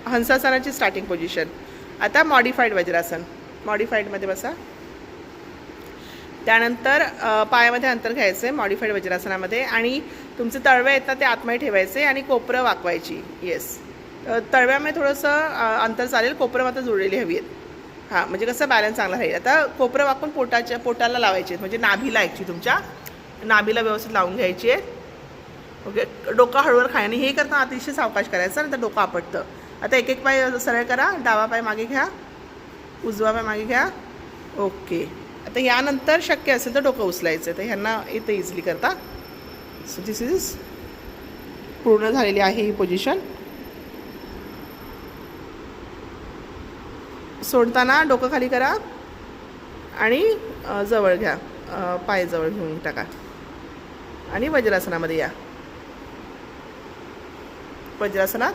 हंसासनाची starting position. आता modified vajrasana. मॉडिफाईडमध्ये बसा. त्यानंतर पायामध्ये अंतर घ्यायचं आहे मॉडिफाईड वज्रासनामध्ये आणि तुमचे तळवे आहेत ना ते आतमध्ये ठेवायचे आणि कोपरं वाकवायची. येस, तळव्यामध्ये थोडंसं अंतर चालेल, कोपरं मात्र जुळलेली हवी आहेत. हां, म्हणजे कसं बॅलन्स चांगला राहील. आता कोपरं वाकून पोटाला लावायचे आहेत, म्हणजे नाभीला ॲक्च्युली तुमच्या नाभीला व्यवस्थित लावून घ्यायची आहे. ओके, डोकं हळूवर खाय आणि हे करताना अतिशय सावकाश करायचं, नंतर डोकं आपटतं. आता एक एक पाय सरळ करा. डावा पाय मागे घ्या, उजवा पाय मागे घ्या. ओके, आता यानंतर शक्य असेल तर डोकं उचलायचं. तर ह्यांना येतं इझिली करता. सो दिस इज पूर्ण झालेली आहे ही पोझिशन. सोडताना डोकं खाली करा आणि जवळ घ्या, पाय जवळ घेऊन टाका आणि वज्रासनामध्ये या. वज्रासनात